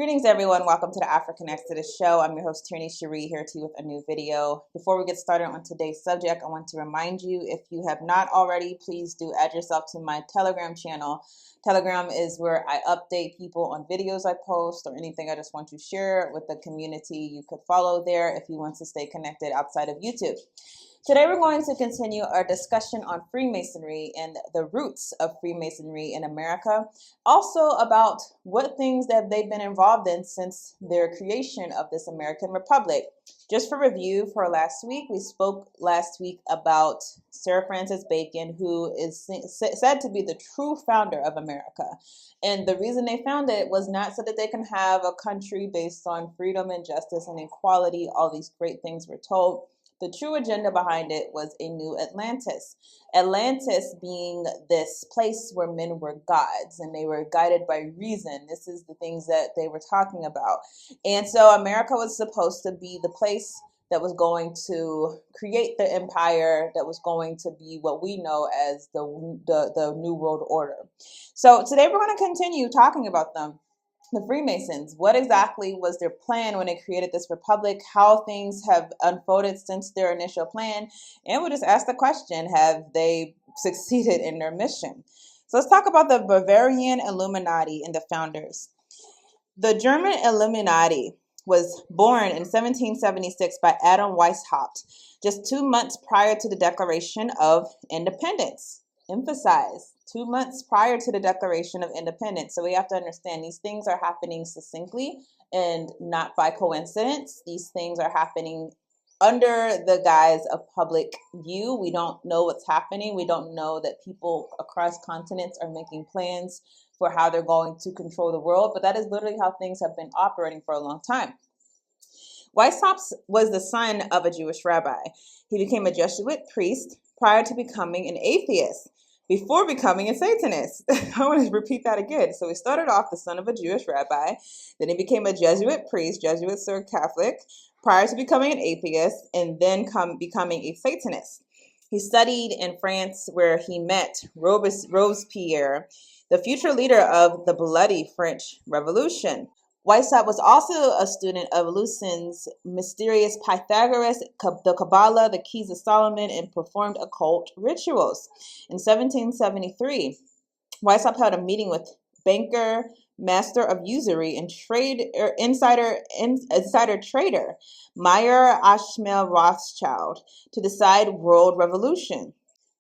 Greetings, everyone. Welcome to the African Exodus show. I'm your host, Tierney Cherie, here to you with a new video. Before we get started on today's subject, I want to remind you, if you have not already, please do add yourself to my Telegram channel. Telegram is where I update people on videos I post or anything I just want to share with the community. You could follow there if you want to stay connected outside of YouTube. Today we're going to continue our discussion on Freemasonry and the roots of Freemasonry in America. Also about what things that they've been involved in since their creation of this American Republic. Just for review for last week, we spoke last week about Sir Francis Bacon, who is said to be the true founder of America. And the reason they founded it was not so that they can have a country based on freedom and justice and equality. All these great things we're told. The true agenda behind it was a new Atlantis. Atlantis being this place where men were gods and they were guided by reason. This is the things that they were talking about. And so America was supposed to be the place that was going to create the empire that was going to be what we know as the New World Order. So today we're going to continue talking about them. The Freemasons, what exactly was their plan when they created this republic, how things have unfolded since their initial plan, and we'll just ask the question, have they succeeded in their mission? So let's talk about the Bavarian Illuminati and the founders. The German Illuminati was born in 1776 by Adam Weishaupt, just 2 months prior to the Declaration of Independence. Emphasize, 2 months prior to the Declaration of Independence. So we have to understand these things are happening succinctly and not by coincidence. These things are happening under the guise of public view. We don't know what's happening. We don't know that people across continents are making plans for how they're going to control the world. But that is literally how things have been operating for a long time. Weishaupt was the son of a Jewish rabbi. He became a Jesuit priest prior to becoming an atheist, before becoming a Satanist. I want to repeat that again. So he started off the son of a Jewish rabbi, then he became a Jesuit priest, Jesuits are Catholic, prior to becoming an atheist, and then becoming a Satanist. He studied in France, where he met Robespierre, the future leader of the bloody French Revolution. Weishaupt was also a student of Lucian's mysterious Pythagoras, the Kabbalah, the Keys of Solomon, and performed occult rituals. In 1773, Weishaupt held a meeting with banker, master of usury, and insider trader Meyer Ashmel Rothschild to decide world revolution.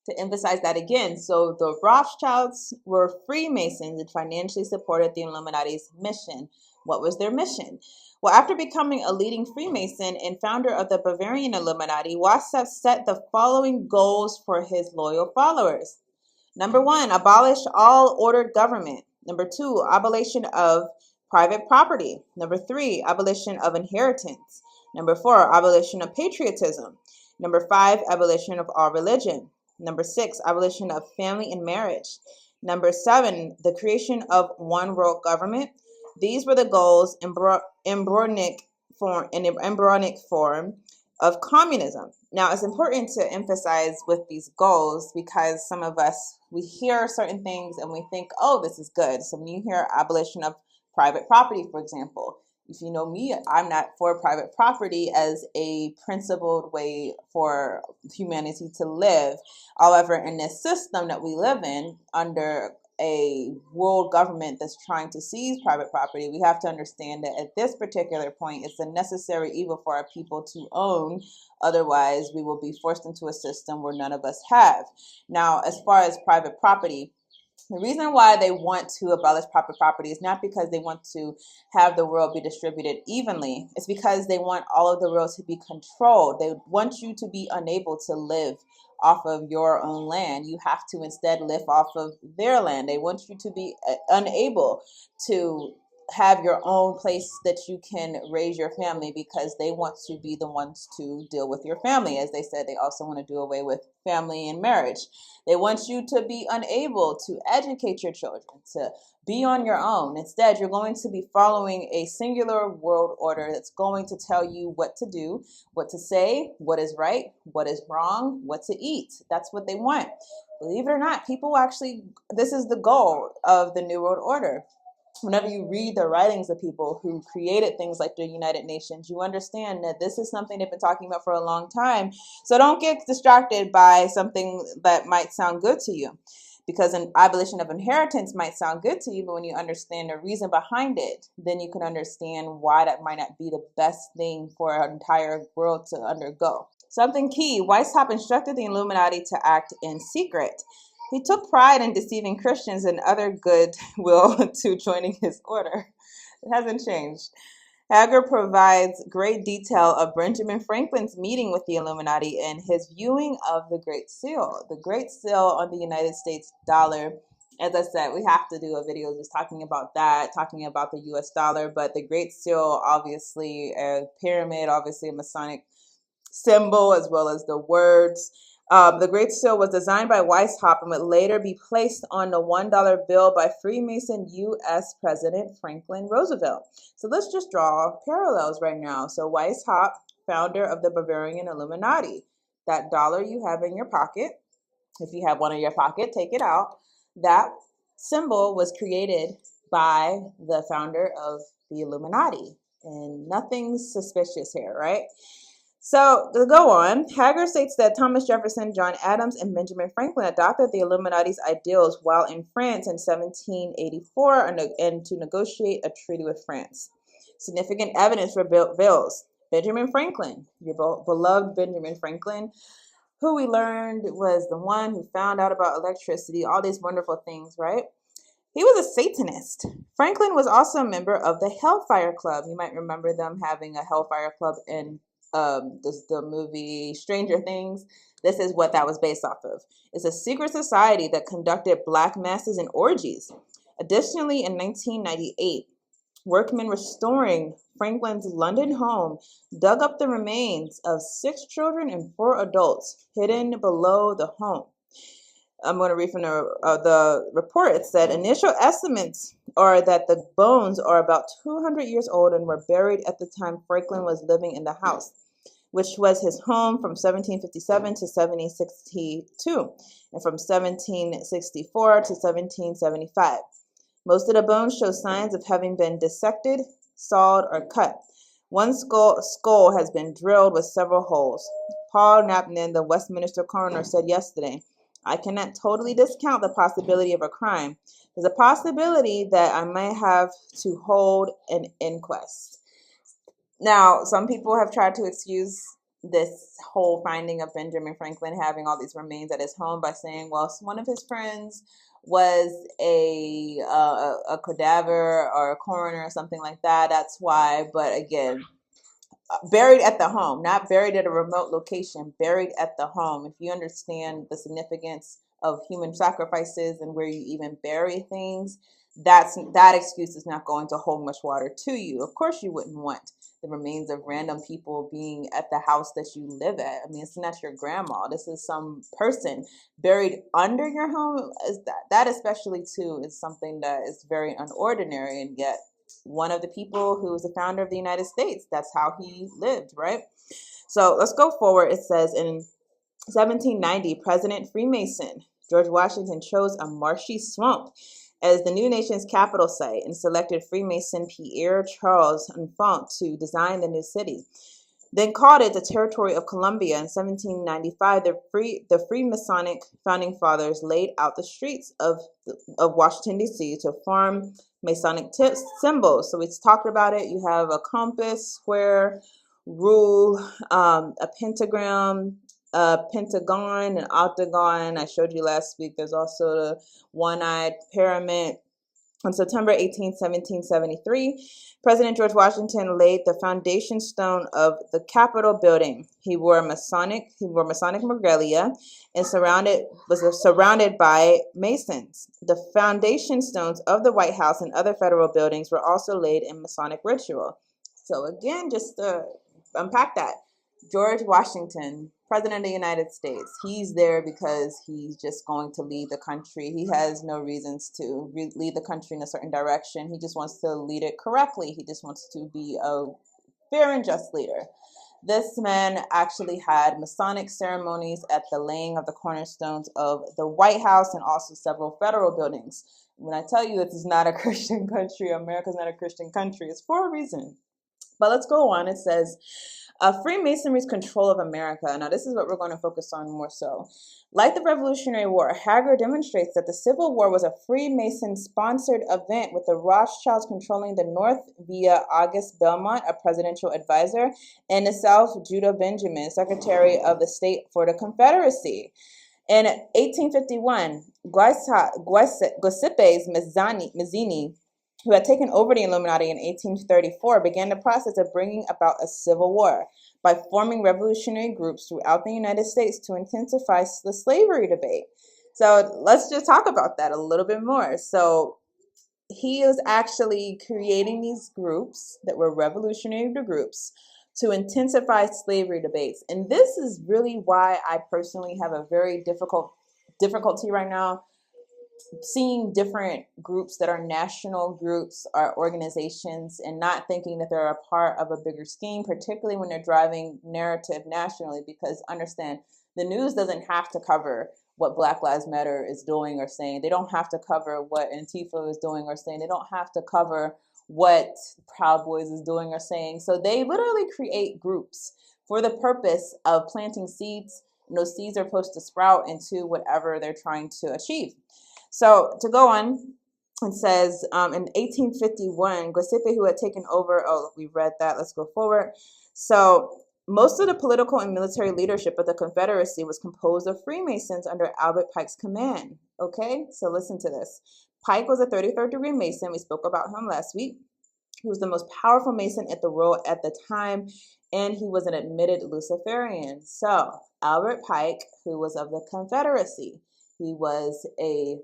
To emphasize that again, so the Rothschilds were Freemasons and financially supported the Illuminati's mission. What was their mission? Well, after becoming a leading Freemason and founder of the Bavarian Illuminati, Weishaupt set the following goals for his loyal followers. Number 1, abolish all ordered government. Number 2, abolition of private property. Number 3, abolition of inheritance. Number 4, abolition of patriotism. Number 5, abolition of all religion. Number 6, abolition of family and marriage. Number 7, the creation of one world government. These were the goals in embryonic form of communism. Now, it's important to emphasize with these goals because some of us, we hear certain things and we think, oh, this is good. So when you hear abolition of private property, for example, if you know me, I'm not for private property as a principled way for humanity to live. However, in this system that we live in under a world government that's trying to seize private property, we have to understand that at this particular point, it's a necessary evil for our people to own. Otherwise, we will be forced into a system where none of us have. Now, as far as private property, the reason why they want to abolish private property is not because they want to have the world be distributed evenly. It's because they want all of the world to be controlled. They want you to be unable to live off of your own land. You have to instead live off of their land. They want you to be unable to have your own place that you can raise your family because they want to be the ones to deal with your family. As they said, they also want to do away with family and marriage. They want you to be unable to educate your children, to be on your own. Instead, you're going to be following a singular world order that's going to tell you what to do, what to say, what is right, what is wrong, what to eat. That's what they want. Believe it or not, people actually, this is the goal of the New World Order. whenever you read the writings of people who created things like the United Nations, you understand that this is something they've been talking about for a long time. So don't get distracted by something that might sound good to you, because an abolition of inheritance might sound good to you, but when you understand the reason behind it, then you can understand why that might not be the best thing for our entire world to undergo. Something key: Weishaupt instructed the Illuminati to act in secret. He took pride in deceiving Christians and other goodwill to joining his order. It hasn't changed. Hager provides great detail of Benjamin Franklin's meeting with the Illuminati and his viewing of the Great Seal. The Great Seal on the United States dollar. As I said, we have to do a video just talking about that, talking about the US dollar, but the Great Seal, obviously a pyramid, obviously a Masonic symbol, as well as the words. The Great Seal was designed by Weishaupt and would later be placed on the $1 bill by Freemason U.S. President Franklin Roosevelt. So let's just draw parallels right now. So Weishaupt, founder of the Bavarian Illuminati. That dollar you have in your pocket, if you have one in your pocket, take it out. That symbol was created by the founder of the Illuminati. And nothing's suspicious here, right? So to go on, Hager states that Thomas Jefferson, John Adams, and Benjamin Franklin adopted the Illuminati's ideals while in France in 1784 and to negotiate a treaty with France. Significant evidence reveals Benjamin Franklin, your beloved Benjamin Franklin, who we learned was the one who found out about electricity, all these wonderful things, right? He was a Satanist. Franklin was also a member of the Hellfire Club. You might remember them having a Hellfire Club in the movie Stranger Things. This is what that was based off of. It's a secret society that conducted black masses and orgies. Additionally, in 1998, workmen restoring Franklin's London home dug up the remains of 6 children and 4 adults hidden below the home. I'm going to read from the report. It said initial estimates are that the bones are about 200 years old and were buried at the time Franklin was living in the house, which was his home from 1757 to 1762 and from 1764 to 1775. Most of the bones show signs of having been dissected, sawed, or cut. One skull has been drilled with several holes. Paul Napnan, the Westminster coroner, said yesterday, I cannot totally discount the possibility of a crime. There's a possibility that I might have to hold an inquest. Now, some people have tried to excuse this whole finding of Benjamin Franklin having all these remains at his home by saying, well, one of his friends was a cadaver or a coroner or something like that. That's why. But again, buried at the home, not buried at a remote location, buried at the home. If you understand the significance of human sacrifices and where you even bury things, that excuse is not going to hold much water to you. Of course, you wouldn't want the remains of random people being at the house that you live at. I mean, it's not your grandma. This is some person buried under your home. That especially, too, is something that is very unordinary, and yet one of the people who was the founder of the United States, that's how he lived, right? So let's go forward. It says in 1790, President Freemason George Washington chose a marshy swamp as the new nation's capital site and selected Freemason Pierre Charles Enfant to design the new city. Then called it the Territory of Columbia. In 1795, the Freemasonic founding fathers laid out the streets of Washington, D.C. to form Masonic symbols. So we talked about it. You have a compass, square, rule, a pentagram, a pentagon, an octagon. I showed you last week. There's also the one-eyed pyramid. On September 18, 1773, President George Washington laid the foundation stone of the Capitol building. He wore Masonic regalia and was surrounded by Masons. The foundation stones of the White House and other federal buildings were also laid in Masonic ritual. So again, just to unpack that, George Washington, President of the United States, he's there because he's just going to lead the country. He has no reasons to lead the country in a certain direction. He just wants to lead it correctly. He just wants to be a fair and just leader. This man actually had Masonic ceremonies at the laying of the cornerstones of the White House and also several federal buildings. When I tell you it is not a Christian country, America's not a Christian country, it's for a reason. But let's go on. It says, Freemasonry's control of America. Now, this is what we're going to focus on more so. Like the Revolutionary War, Hager demonstrates that the Civil War was a Freemason-sponsored event with the Rothschilds controlling the North via August Belmont, a presidential advisor, and the South, Judah Benjamin, Secretary of the State for the Confederacy. In 1851, Giuseppe Mazzini, who had taken over the Illuminati in 1834, began the process of bringing about a civil war by forming revolutionary groups throughout the United States to intensify the slavery debate. So let's just talk about that a little bit more. So he was actually creating these groups that were revolutionary groups to intensify slavery debates. And this is really why I personally have a very difficulty right now seeing different groups that are national groups or organizations and not thinking that they're a part of a bigger scheme, particularly when they're driving narrative nationally, because understand, the news doesn't have to cover what Black Lives Matter is doing or saying. They don't have to cover what Antifa is doing or saying. They don't have to cover what Proud Boys is doing or saying. So they literally create groups for the purpose of planting seeds, and those seeds are supposed to sprout into whatever they're trying to achieve. So to go on, it says in 1851, Giuseppe, who had taken over, we read that, let's go forward. So most of the political and military leadership of the Confederacy was composed of Freemasons under Albert Pike's command. Okay, so listen to this. Pike was a 33rd degree Mason. We spoke about him last week. He was the most powerful Mason at the world at the time, and he was an admitted Luciferian. So Albert Pike, who was of the Confederacy, he was a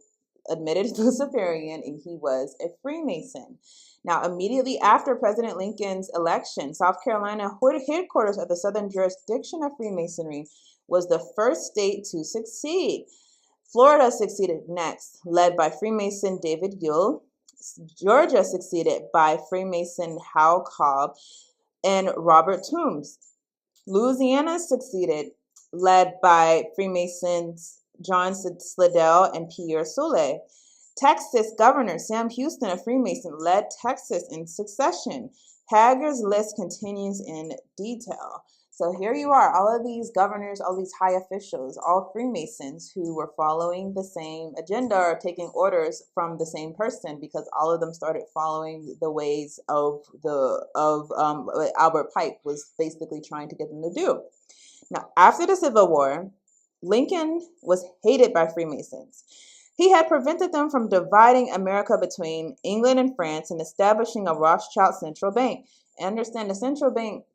admitted Luciferian, and he was a Freemason. Now, immediately after President Lincoln's election, South Carolina, headquarters of the Southern jurisdiction of Freemasonry, was the first state to succeed. Florida succeeded next, led by Freemason David Gill. Georgia succeeded by Freemason Hal Cobb and Robert Toombs. Louisiana succeeded, led by Freemasons John Slidell and Pierre Soule. Texas Governor Sam Houston, a Freemason, led Texas in succession. Hager's list continues in detail. So here you are, all of these governors, all these high officials, all Freemasons who were following the same agenda or taking orders from the same person, because all of them started following the ways of what Albert Pike was basically trying to get them to do. Now, after the Civil War, Lincoln was hated by Freemasons. He had prevented them from dividing America between England and France and establishing a Rothschild central bank. And understand, the central bank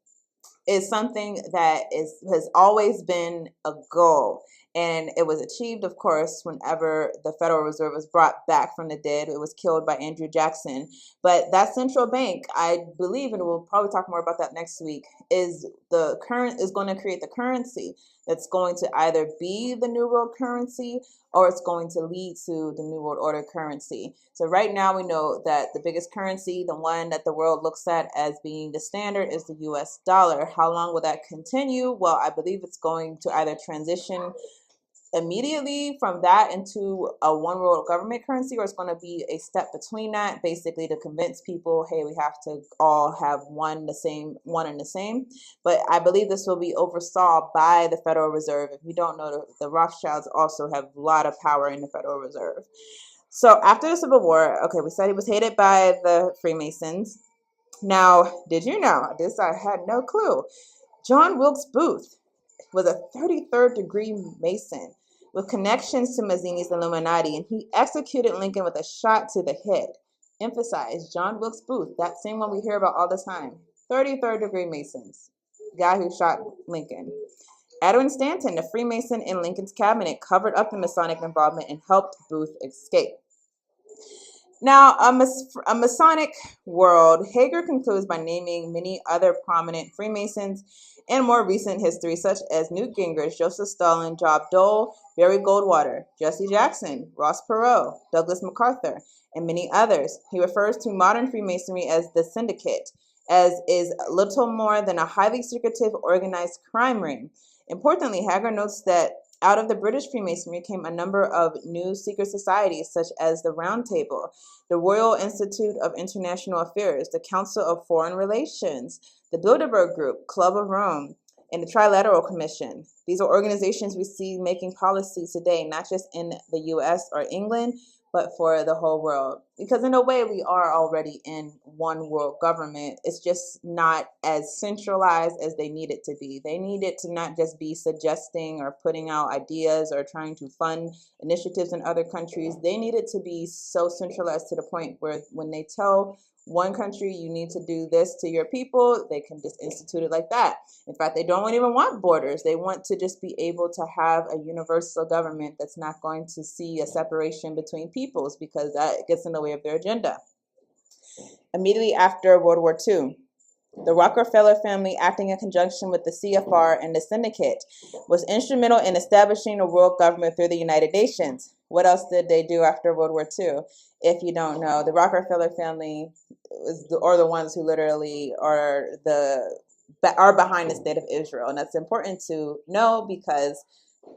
is something that has always been a goal. And it was achieved, of course, whenever the Federal Reserve was brought back from the dead. It was killed by Andrew Jackson. But that central bank, I believe, and we'll probably talk more about that next week, is going to create the currency that's going to either be the New World currency or it's going to lead to the New World Order currency. So right now we know that the biggest currency, the one that the world looks at as being the standard, is the US dollar. How long will that continue? Well, I believe it's going to either transition immediately from that into a one world government currency, or it's going to be a step between that, basically to convince people, hey, we have to all have one and the same. But I believe this will be oversaw by the Federal Reserve. If you don't know, the Rothschilds also have a lot of power in the Federal Reserve. So after the Civil War, okay, we said he was hated by the Freemasons. Now, did you know, this I had no clue, John Wilkes Booth was a 33rd degree Mason with connections to Mazzini's Illuminati, and he executed Lincoln with a shot to the head. Emphasize, John Wilkes Booth, that same one we hear about all the time. 33rd degree Masons, guy who shot Lincoln. Edwin Stanton, the Freemason in Lincoln's cabinet, covered up the Masonic involvement and helped Booth escape. Now, a Masonic world, Hager concludes by naming many other prominent Freemasons in more recent history, such as Newt Gingrich, Joseph Stalin, Job Dole, Barry Goldwater, Jesse Jackson, Ross Perot, Douglas MacArthur, and many others. He refers to modern Freemasonry as the Syndicate, as is little more than a highly secretive organized crime ring. Importantly, Hager notes that Out of the British Freemasonry came a number of new secret societies, such as the Round Table, the Royal Institute of International Affairs, the Council of Foreign Relations, the Bilderberg Group, Club of Rome, and the Trilateral Commission. These are organizations we see making policy today, not just in the US or England, but for the whole world. Because in a way, we are already in one world government. It's just not as centralized as they need it to be. They need it to not just be suggesting or putting out ideas or trying to fund initiatives in other countries. They need it to be so centralized to the point where when they tell one country, you need to do this to your people, they can just institute it like that. In fact, they don't even want borders. They want to just be able to have a universal government that's not going to see a separation between peoples, because that gets in the way of their agenda. Immediately after World War II, the Rockefeller family, acting in conjunction with the CFR and the Syndicate, was instrumental in establishing a world government through the United Nations. What else did they do after World War II? If you don't know, the Rockefeller family are the ones who literally are behind the state of Israel. And that's important to know, because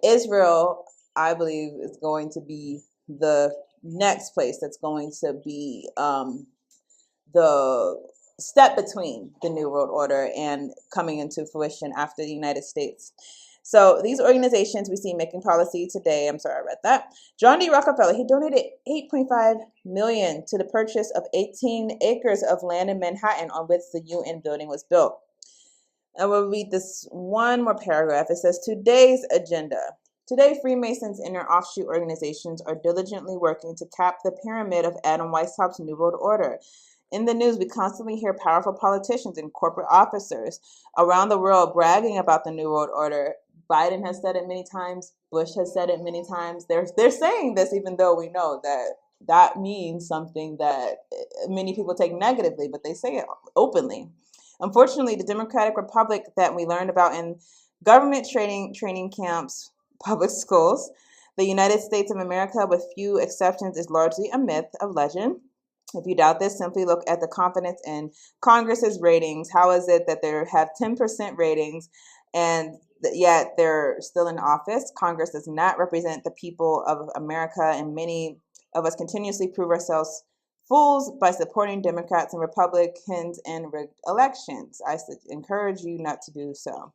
Israel, I believe, is going to be the next place that's going to be the step between the New World Order and coming into fruition after the United States. So these organizations we see making policy today, I'm sorry I read that. John D. Rockefeller, he donated $8.5 million to the purchase of 18 acres of land in Manhattan on which the UN building was built. I will read this one more paragraph. It says, today's agenda. Today, Freemasons and their offshoot organizations are diligently working to cap the pyramid of Adam Weishaupt's New World Order. In the news, we constantly hear powerful politicians and corporate officers around the world bragging about the New World Order. Biden has said it many times. Bush has said it many times. They're saying this even though we know that that means something that many people take negatively, but they say it openly. Unfortunately, the Democratic Republic that we learned about in government training camps, public schools, the United States of America, with few exceptions, is largely a myth of legend. If you doubt this, simply look at the confidence in Congress's ratings. How is it that they have 10% ratings and yet they're still in office? Congress does not represent the people of America, and many of us continuously prove ourselves fools by supporting Democrats and Republicans in rigged elections. I encourage you not to do so.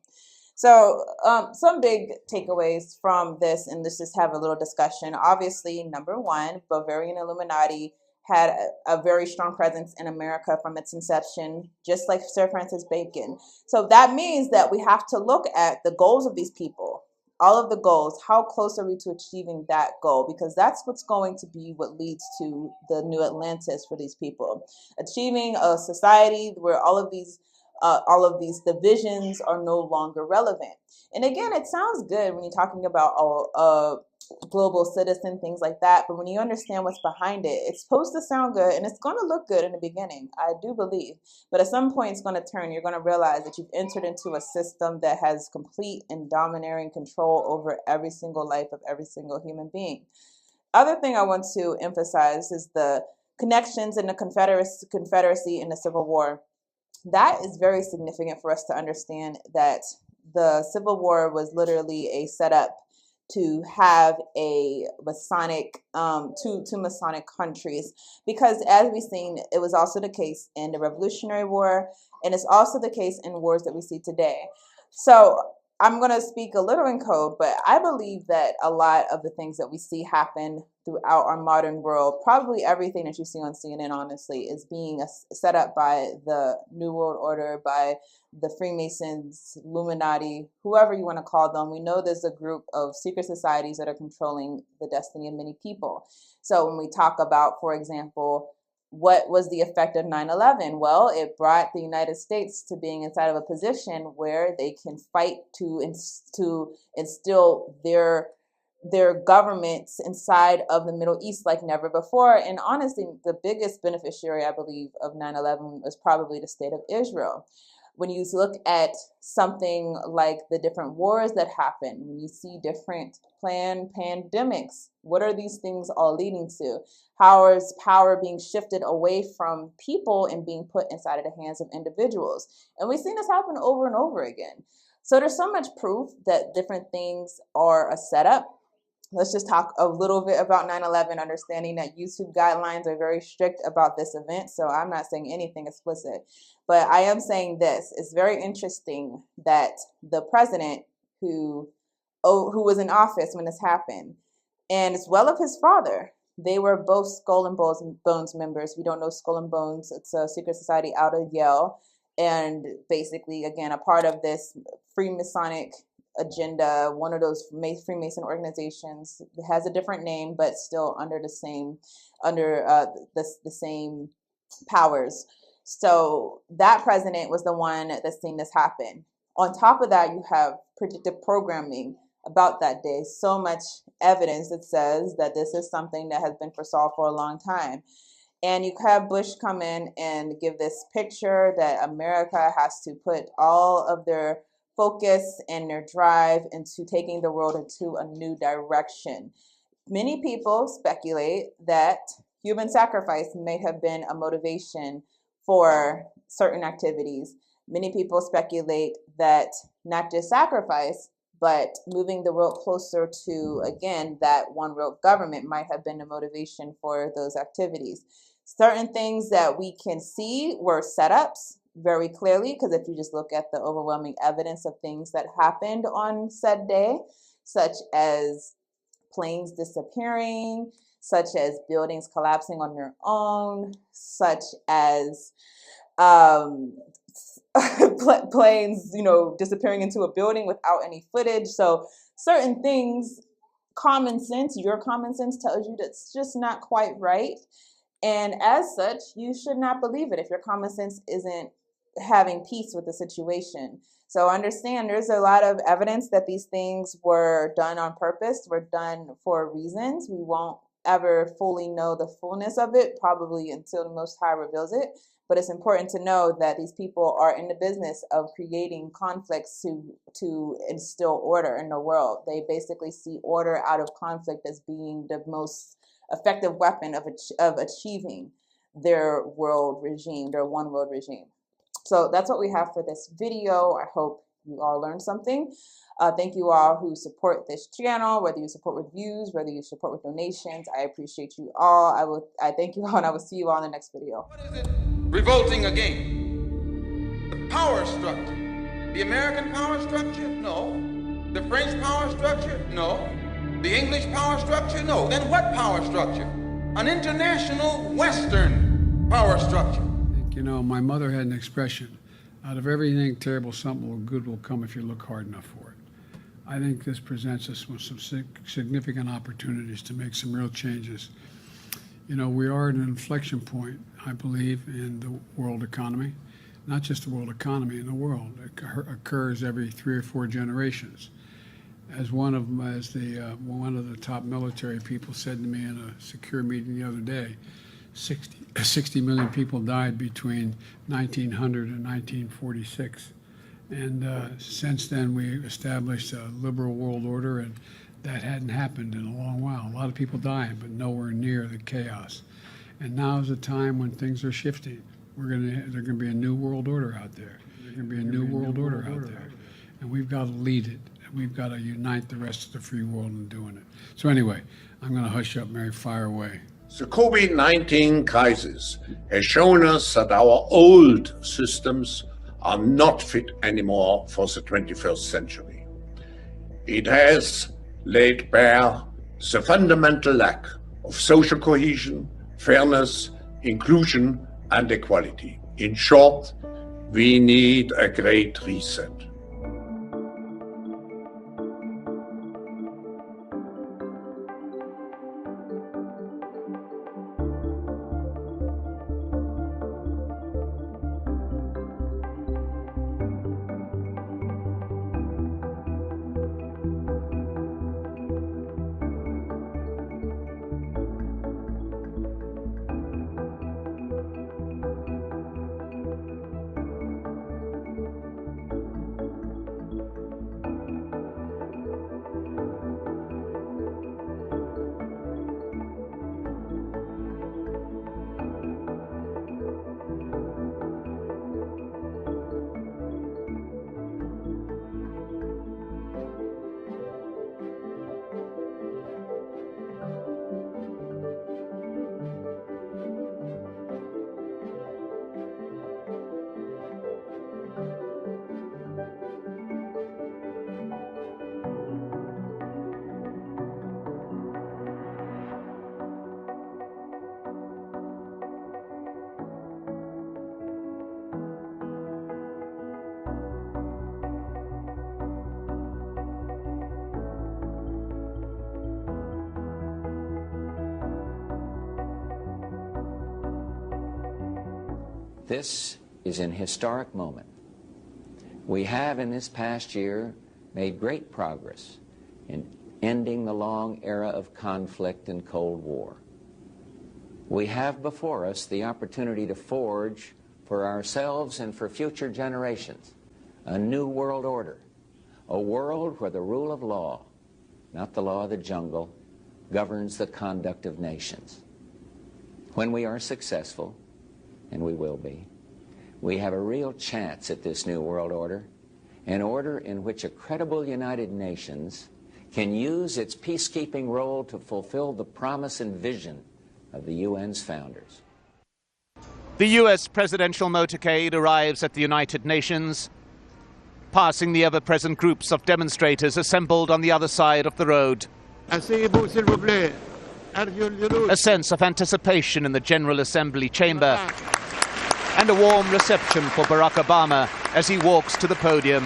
So some big takeaways from this, and let's just have a little discussion. Obviously, number one, Bavarian Illuminati had a very strong presence in America from its inception, just like Sir Francis Bacon. So that means that we have to look at the goals of these people, all of the goals. How close are we to achieving that goal? Because that's what's going to be what leads to the new Atlantis for these people. Achieving a society where all of these divisions are no longer relevant. And again, it sounds good when you're talking about global citizen, things like that. But when you understand what's behind it, it's supposed to sound good and it's going to look good in the beginning, I do believe. But at some point, it's going to turn. You're going to realize that you've entered into a system that has complete and domineering control over every single life of every single human being. Other thing I want to emphasize is the connections in the Confederacy and the Civil War. That is very significant for us to understand that the Civil War was literally a setup to have a Masonic, two Masonic countries, because as we've seen, it was also the case in the Revolutionary War, and it's also the case in wars that we see today. So I'm going to speak a little in code, but I believe that a lot of the things that we see happen throughout our modern world, probably everything that you see on CNN, honestly, is being set up by the New World Order, by the Freemasons, Illuminati, whoever you want to call them. We know there's a group of secret societies that are controlling the destiny of many people. So when we talk about, for example, what was the effect of 9/11? Well, it brought the United States to being inside of a position where they can fight to instill their governments inside of the Middle East like never before. And honestly, the biggest beneficiary, I believe, of 9/11 was probably the state of Israel. When you look at something like the different wars that happen, when you see different planned pandemics, what are these things all leading to? How is power being shifted away from people and being put inside of the hands of individuals? And we've seen this happen over and over again. So there's so much proof that different things are a setup. Let's just talk a little bit about 9/11, understanding that YouTube guidelines are very strict about this event. So I'm not saying anything explicit, but I am saying this. It's very interesting that the president who was in office when this happened, and as well of his father, they were both Skull and Bones members. If you don't know Skull and Bones, it's a secret society out of Yale. And basically, again, a part of this Freemasonic agenda, one of those Freemason organizations. It has a different name, but still under the same powers. So that president was the one that's seen this happen. On top of that, you have predictive programming about that day. So much evidence that says that this is something that has been foresaw for a long time. And you have Bush come in and give this picture that America has to put all of their focus and their drive into taking the world into a new direction. Many people speculate that human sacrifice may have been a motivation for certain activities. Many people speculate that not just sacrifice, but moving the world closer to, again, that one world government might have been the motivation for those activities. Certain things that we can see were setups very clearly, because if you just look at the overwhelming evidence of things that happened on said day, such as planes disappearing, such as buildings collapsing on their own, such as planes, disappearing into a building without any footage. So certain things, your common sense tells you that's just not quite right. And as such, you should not believe it if your common sense isn't having peace with the situation. So understand there's a lot of evidence that these things were done on purpose, were done for reasons. We won't ever fully know the fullness of it, probably until the Most High reveals it. But it's important to know that these people are in the business of creating conflicts to instill order in the world. They basically see order out of conflict as being the most effective weapon of achieving their world regime, their one world regime. So that's what we have for this video. I hope you all learned something. Thank you all who support this channel, whether you support with views, whether you support with donations. I appreciate you all. I thank you all, and I will see you all in the next video. What is it revolting against? The power structure. The American power structure? No. The French power structure? No. The English power structure? No. Then what power structure? An international Western power structure. My mother had an expression, out of everything terrible, something good will come if you look hard enough for it. I think this presents us with some significant opportunities to make some real changes. We are at an inflection point, I believe, in the world economy. Not just the world economy, in the world. It occurs every 3 or 4 generations. As one of the top military people said to me in a secure meeting the other day, 60 million people died between 1900 and 1946. And since then, we established a liberal world order, and that hadn't happened in a long while. A lot of people dying, but nowhere near the chaos. And now is a time when things are shifting. There's going to be a new world order out there. There's going to be a new world order out there. And we've got to lead it. We've got to unite the rest of the free world in doing it. So anyway, I'm going to hush up, Mary, fire away. The COVID-19 crisis has shown us that our old systems are not fit anymore for the 21st century. It has laid bare the fundamental lack of social cohesion, fairness, inclusion, and equality. In short, we need a great reset. this is an historic moment. We have in this past year made great progress in ending the long era of conflict and Cold War. We have before us the opportunity to forge for ourselves and for future generations a new world order, a world where the rule of law, not the law of the jungle, governs the conduct of nations. When we are successful, and we will be, we have a real chance at this new world order, an order in which a credible United Nations can use its peacekeeping role to fulfill the promise and vision of the UN's founders. The US presidential motorcade arrives at the United Nations, passing the ever-present groups of demonstrators assembled on the other side of the road. A sense of anticipation in the General Assembly chamber, and a warm reception for Barack Obama as he walks to the podium,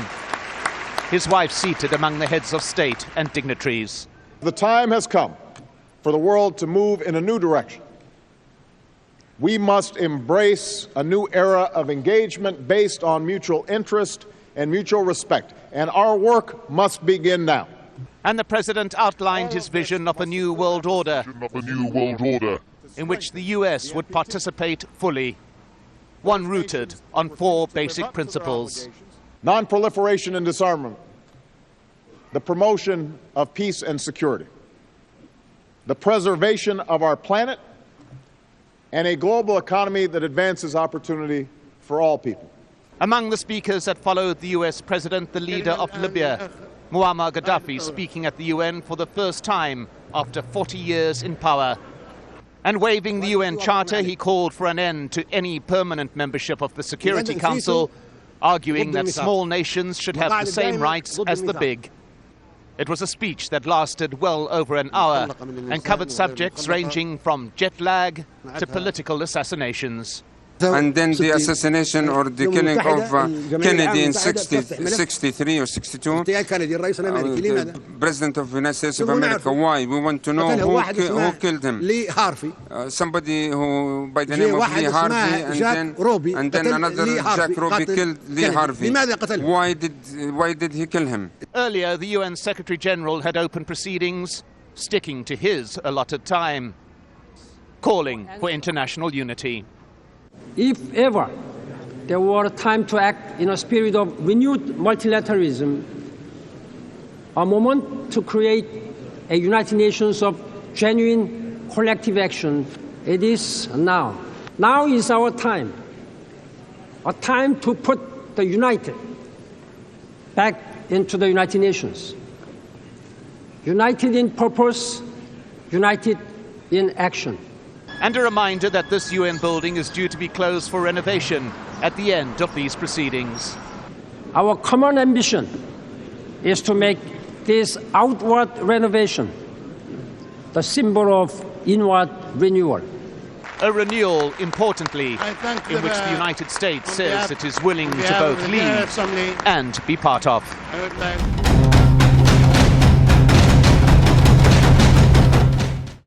his wife seated among the heads of state and dignitaries. The time has come for the world to move in a new direction. We must embrace a new era of engagement based on mutual interest and mutual respect, and our work must begin now. And the president outlined his vision of a new world order, in which the US would participate fully, one rooted on 4 basic principles: non-proliferation and disarmament, the promotion of peace and security, the preservation of our planet, and a global economy that advances opportunity for all people. Among the speakers that followed the US president, the leader of Libya, Muammar Gaddafi, speaking at the UN for the first time after 40 years in power. And waving the UN Charter, he called for an end to any permanent membership of the Security Council, arguing that small nations should have the same rights as the big. It was a speech that lasted well over an hour and covered subjects ranging from jet lag to political assassinations. And then the assassination or the killing of Kennedy in 63 or 62. The President of the United States of America. Why? We want to know who killed him. Somebody who by the name of Lee Harvey, and then another Jack Ruby killed Lee Harvey. Why did he kill him? Earlier, the UN Secretary General had opened proceedings, sticking to his allotted time, calling for international unity. If ever there were a time to act in a spirit of renewed multilateralism, a moment to create a United Nations of genuine collective action, it is now. Now is our time, a time to put the united back into the United Nations. United in purpose, united in action. And a reminder that this UN building is due to be closed for renovation at the end of these proceedings. Our common ambition is to make this outward renovation the symbol of inward renewal. A renewal, importantly, in which the United States says it is willing to both lead and be part of.